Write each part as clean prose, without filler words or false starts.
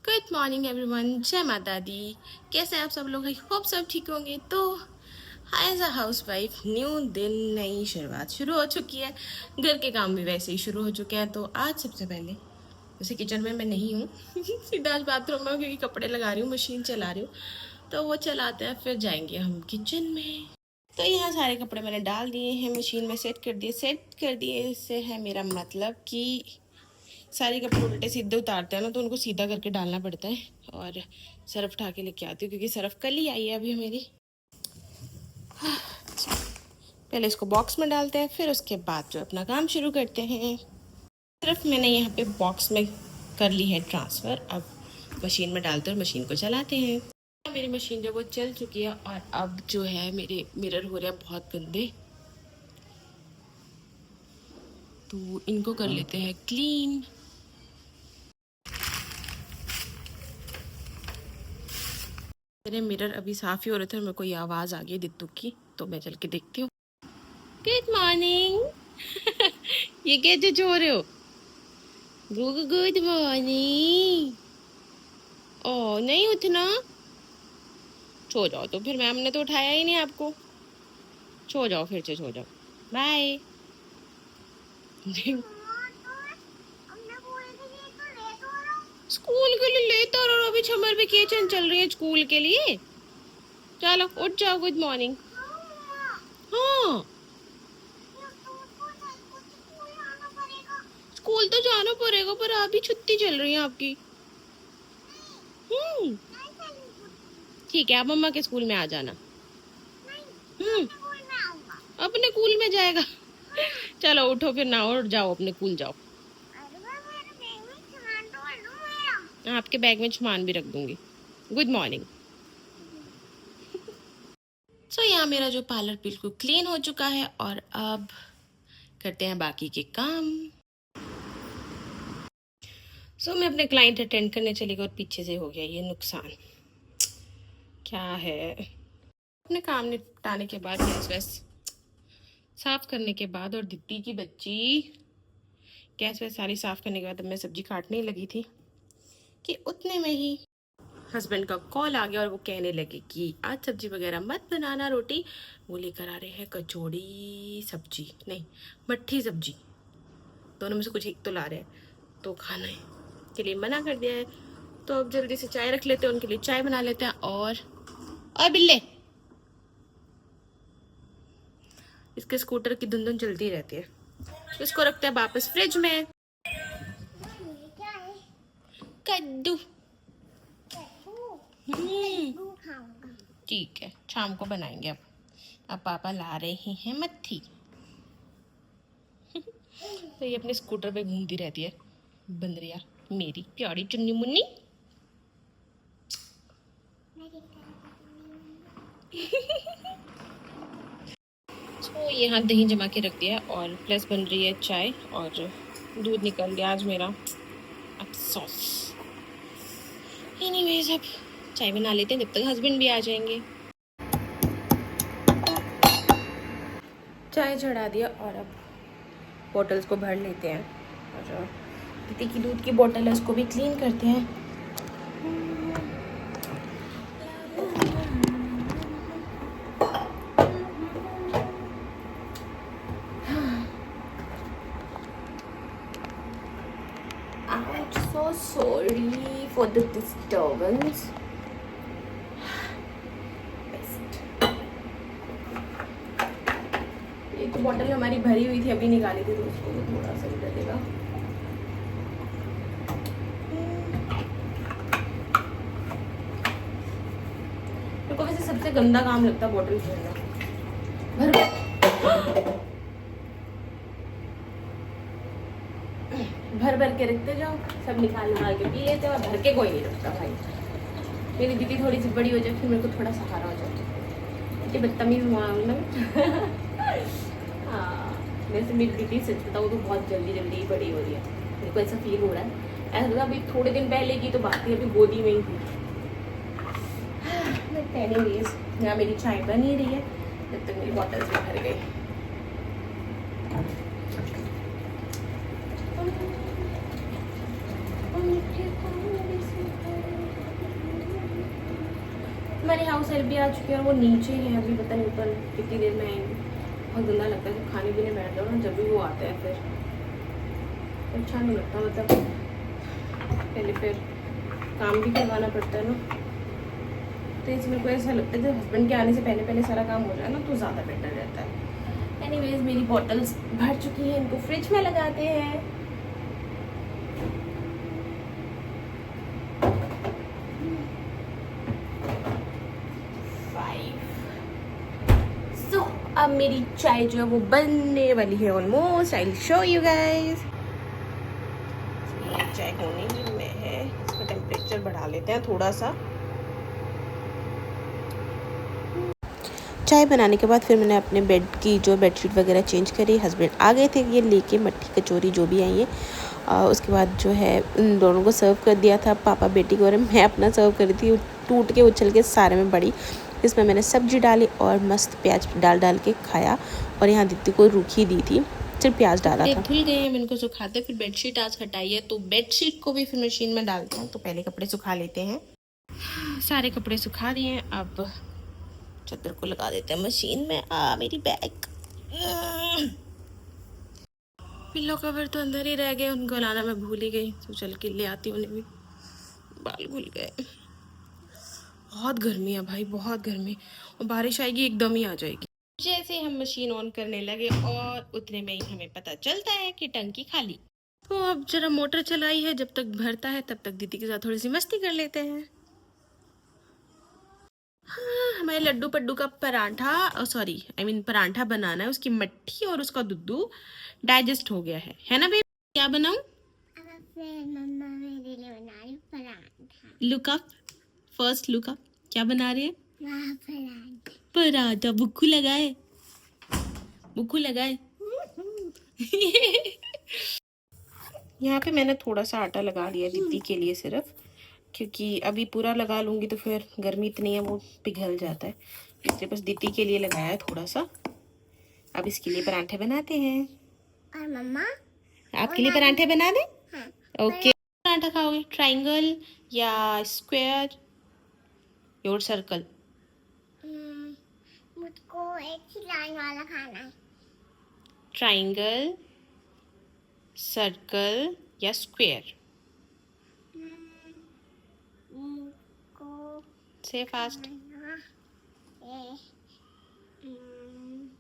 Good morning everyone, जय माता दी। कैसे हैं आप सब लोग? आई होप सब ठीक होंगे। तो as a housewife new दिन, नई शुरुआत शुरू हो चुकी है। घर के काम भी वैसे ही शुरू हो चुके हैं। तो आज सबसे पहले वैसे किचन में मैं नहीं हूँ सीधा आज बाथरूम में हूँ, क्योंकि कपड़े लगा रही हूँ, मशीन चला रही हूँ। तो वो चलाते हैं, फिर जाएंगे हम किचन में। तो यहाँ सारे कपड़े मैंने डाल दिए हैं, मशीन में सेट कर दिए। इससे है मेरा मतलब कि सारे कपड़े उल्टे सीधे उतारते हैं ना, तो उनको सीधा करके डालना पड़ता है। और सर्फ उठा के लेके आती हूँ, क्योंकि सर्फ कल ही आई है अभी मेरी। पहले इसको बॉक्स में डालते हैं, फिर उसके बाद जो अपना काम शुरू करते हैं। सिर्फ मैंने यहाँ पे बॉक्स में कर ली है ट्रांसफ़र। अब मशीन में डालते हैं और मशीन को चलाते हैं। मेरी मशीन जो वो चल चुकी है, और अब जो है मेरे मिरर हो रहे हैं बहुत गंदे, तो इनको कर लेते हैं क्लीन। मेरे मिरर अभी साफ़ ही हो रहे थे और मेरे को ये आवाज़ आ गई दित्तू की, तो मैं चल के देखती हूँ। गुड मॉर्निंग ये कैसे सो रहे हो? Good morning. ओ नहीं उठना, सो जाओ। तो फिर मैम ने तो उठाया ही नहीं आपको। सो जाओ, फिर से सो जाओ। बाय स्कूल के लिए लेट हो रहा हूँ, अभी समर वेकेशन चल रही है स्कूल के लिए। चलो उठ जाओ, गुड मॉर्निंग। हाँ स्कूल तो जाना पड़ेगा, पर अभी छुट्टी चल रही है आपकी। हम्म ठीक है, आप मम्मा के स्कूल में आ जाना। हम्म अपने स्कूल में जाएगा चलो उठो, फिर ना और जाओ, अपने स्कूल जाओ। आपके बैग में सामान भी रख दूंगी। Good morning. सो यहाँ मेरा जो पार्लर बिल्कुल क्लीन हो चुका है, और अब करते हैं बाकी के काम। सो मैं अपने क्लाइंट अटेंड करने चली गई और पीछे से हो गया ये नुकसान। क्या है, अपने काम निपटाने के बाद, गैस वैस साफ करने के बाद, और दिप्ती की बच्ची गैस वैस सारी साफ करने के बाद अब मैं सब्जी काटने ही लगी थी कि उतने में ही हस्बैंड का कॉल आ गया, और वो कहने लगे कि आज सब्जी वगैरह मत बनाना, रोटी। वो लेकर आ रहे हैं कचौड़ी सब्जी, नहीं मट्ठी सब्जी, दोनों में से कुछ एक तो ला रहे हैं। तो खाने के लिए मना कर दिया है, तो अब जल्दी से चाय रख लेते हैं, उनके लिए चाय बना लेते हैं। और बिल्ले, इसके स्कूटर की धुन धुन चलती रहती है। तो इसको रखते हैं वापस फ्रिज में। कद्दू ठीक है, शाम को बनाएंगे। अब पापा ला रहे हैं मट्ठी तो ये अपने स्कूटर पे घूमती रहती है बंदरिया, मेरी प्यारी चुन्नी मुन्नी तो यहाँ दही जमा के रख दिया, और प्लस बन रही है चाय, और दूध निकल गया आज मेरा, अफसोस। एनीवेज अब चाय बना लेते हैं, जब तक हस्बैंड भी आ जाएंगे। चाय चढ़ा दिया, और अब बॉटल्स को भर लेते हैं, और दीदी की दूध की बोतल है उसको भी क्लीन करते हैं। I'm so sorry for the disturbance. एक बॉटल हमारी भरी हुई थी, अभी निकाली थी, तो उसको थोड़ा सा इधर देगा। मेरे को वैसे सबसे गंदा काम लगता है बॉटल भरना। भर भर के रखते जाओ, सब निकाल के पी लेते हो, और भर के कोई नहीं रखता भाई। मेरी दीदी थोड़ी सी बड़ी हो जाए, फिर मेरे को थोड़ा सहारा हो जाता। ये बदतमीज हुआ हाँ, वैसे मेरी दीदी सच बताऊँ तो बहुत जल्दी जल्दी ही बड़ी हो रही है, मेरे को ऐसा फील हो रहा है। ऐसा लगा अभी थोड़े दिन पहले की तो बात थी, अभी गोदी में ही थी। एनीवेज यहाँ मेरी चाय बन ही रही है, जब तक मेरी बॉटल्स भी भर गई। हमारे हाउस हेल्प भी आ चुके हैं और वो नीचे हैं अभी, पता नहीं ऊपर कितनी देर में आएंगे। बहुत गंदा लगता है जब खाने पीने बैठ जाओ ना, जब भी वो आता है फिर अच्छा नहीं लगता, मतलब पहले फिर काम भी करवाना पड़ता है ना, तो इसमें मेरे को ऐसा लगता है जब हस्बैंड के आने से पहले पहले सारा काम हो जाए ना तो ज़्यादा बेटर रहता है। एनीवेज मेरी बॉटल्स भर चुकी हैं, इनको फ्रिज में लगाते हैं। अब मेरी चाय जो है वो बनने वाली है almost. I will show you guys. चाय होने ही में है, इसका टेम्परेचर बढ़ा लेते हैं थोड़ा सा। चाय बनाने के बाद फिर मैंने अपने बेड की जो बेडशीट वगैरह चेंज करी। हस्बैंड आ गए थे ये लेके, मट्ठी कचौरी जो भी आई है। उसके बाद जो है इन दोनों को सर्व कर दिया था, पापा बेटी को, और मैं अपना सर्व कर रही थी। टूट के उछल के सारे में बड़ी। इसमें मैंने सब्जी डाली और मस्त प्याज डाल के खाया। और यहाँ दीदी को रूखी दी थी, सिर्फ प्याज डाला था। धुल गए हैं, इनको सुखाते, फिर बेडशीट आज हटाई है तो बेडशीट को भी फिर मशीन में डालते हैं। तो पहले कपड़े सुखा लेते हैं। सारे कपड़े सुखा दिए हैं, अब चादर को लगा देते हैं मशीन में। मेरी बैग, पिल्लो कवर तो अंदर ही रह गए, उनको लाना मैं भूल ही गई, तो चल के ले आती हूँ उन्हें भी। बाल घुल गए। बहुत गर्मी है भाई, बहुत गर्मी, और बारिश आएगी एकदम ही आ जाएगी। जैसे हम मशीन ऑन करने लगे और उतने में ही हमें पता चलता है कि टंकी खाली। तो अब जरा मोटर चलाई है, जब तक भरता है तब तक दीदी के साथ थोड़ी सी मस्ती कर लेते हैं। हाँ, हमारे लड्डू पड्डू का paratha, sorry I mean paratha बनाना है, उसकी मट्ठी और उसका दूध डाइजेस्ट हो गया है ना बेबी? क्या बनाऊं? मम्मा मेरे लिए बना रही paratha. Look up, first look up, क्या बना रहे हैं? पराठा। पराठा। बुक्कू लगाए, बुक्कू लगाए। यहाँ पे मैंने थोड़ा सा आटा लगा लिया दीदी के लिए सिर्फ, क्योंकि अभी पूरा लगा लूँगी तो फिर गर्मी इतनी है वो पिघल जाता है, इसलिए बस दीदी के लिए लगाया है थोड़ा सा। अब इसके लिए पराठे बनाते हैं। और मम्मा आपके लिए पराठे बना दें? हाँ। ओके। पराठा खाओगे, ट्रायंगल या स्क्वायर योर सर्कल? मुझको एक ही लाइन वाला खाना है। ट्रायंगल, सर्कल या स्क्वायर? मुझको से फास्ट।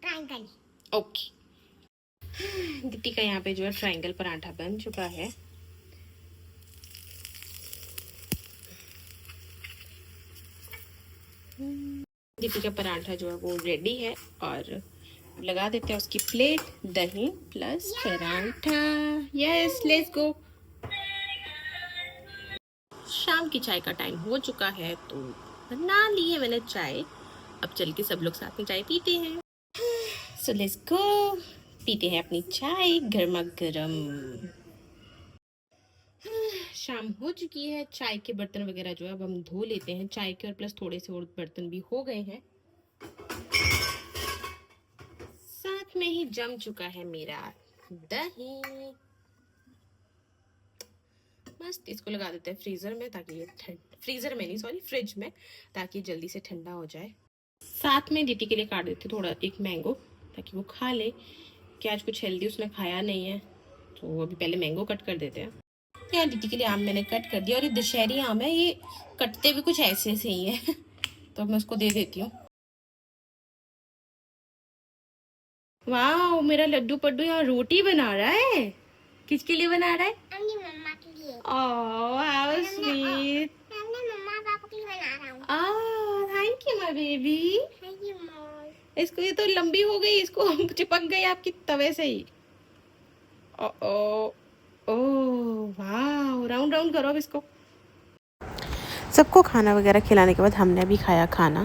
ट्रायंगल। ओके। दीदी का यहाँ पे जो है ट्रायंगल पराठा बन चुका है। दीदी का पराठा जो है वो रेडी है, और लगा देते हैं उसकी प्लेट, दही plus paratha. Yes, let's go. शाम की चाय का टाइम हो चुका है, तो बना ली है मैंने चाय। अब चल के सब लोग साथ में चाय पीते हैं। सो लेट्स गो, पीते हैं अपनी चाय गर्मा गर्म। शाम हो चुकी है, चाय के बर्तन वगैरह जो है अब हम धो लेते हैं। चाय के और प्लस थोड़े से और बर्तन भी हो गए हैं। साथ में ही जम चुका है मेरा दही। मस्त, इसको लगा देते हैं फ्रीजर में, ताकि ये फ्रीजर में नहीं सॉरी फ्रिज में, ताकि जल्दी से ठंडा हो जाए। साथ में दीदी के लिए काट देते थोड़ा एक मैंगो, ताकि वो खा ले, कि आज कुछ हेल्दी उसने खाया नहीं है, तो अभी पहले मैंगो कट कर देते हैं। यार दीदी के लिए आम मैंने कट कर दिया, और ये दशहरी आम है, ये कटते भी कुछ ऐसे से ही है। तो मैं उसको दे देती हूँ। वाह, मेरा लड्डू पड्डू यहाँ रोटी बना रहा है। किसके लिए बना रहा है? अपनी मम्मा के लिए। Oh how sweet. मैं मम्मा पापा के लिए बना रहा हूँ। Thank you my baby. Thank you mom. इसको, ये तो लंबी हो गई, इसको चिपक गई आपकी तवे से ही। ओह वाह, राउंड राउंड करो अब इसको। सबको खाना वगैरह खिलाने के बाद हमने भी खाया खाना।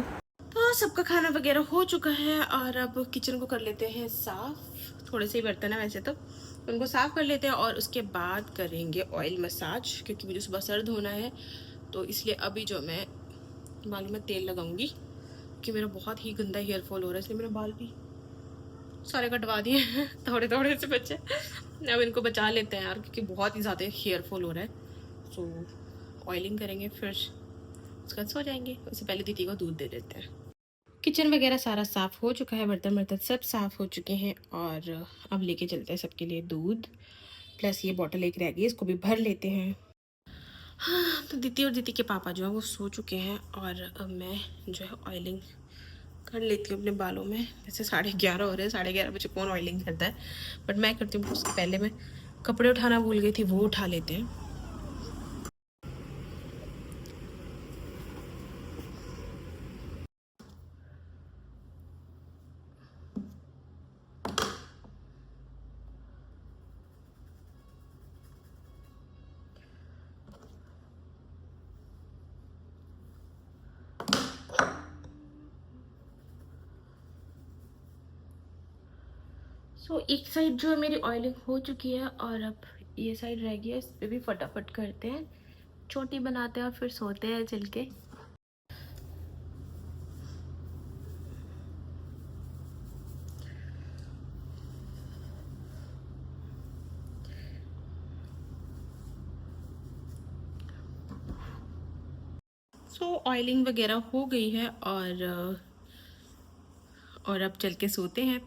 तो सबका खाना वगैरह हो चुका है, और अब किचन को कर लेते हैं साफ। थोड़े से ही बर्तन है वैसे तो, उनको साफ कर लेते हैं, और उसके बाद करेंगे ऑयल मसाज, क्योंकि मुझे सुबह सर धोना है। तो इसलिए अभी जो मैं बालों में तेल लगाऊंगी, कि मेरा बहुत ही गंदा हेयर फॉल हो रहा है, इसलिए मेरे बाल भी सारे कटवा दिए हैं थोड़े थोड़े से बच्चे। अब इनको बचा लेते हैं यार, क्योंकि बहुत ही ज़्यादा हेयर फॉल हो रहा है। सो ऑयलिंग करेंगे, फिर उसके बाद सो जाएंगे। उससे पहले दीदी को दूध दे देते हैं। किचन वगैरह सारा साफ़ हो चुका है, बर्तन वर्तन सब साफ़ हो चुके हैं। और अब लेके चलते हैं सबके लिए दूध, प्लस ये बॉटल एक रह गई, इसको भी भर लेते हैं। हाँ, तो दीदी और दीदी के पापा जो है वो सो चुके हैं और अब मैं जो है ऑयलिंग कर लेती हूँ अपने बालों में। वैसे 11:30 हो रहे हैं, 11:30 बजे कौन ऑयलिंग करता है, बट मैं करती हूँ। उसके पहले मैं कपड़े उठाना भूल गई थी, वो उठा लेते हैं। एक साइड जो है मेरी ऑयलिंग हो चुकी है और अब ये साइड रह गई है, इस पर भी फटाफट करते हैं, चोटी बनाते हैं और फिर सोते हैं चल के। ऑयलिंग वगैरह हो गई है और अब चल के सोते हैं।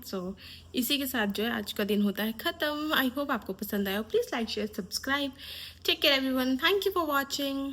इसी के साथ जो है आज का दिन होता है ख़त्म। आई होप आपको पसंद आया। Please like share subscribe. Take care everyone. Thank you for watching.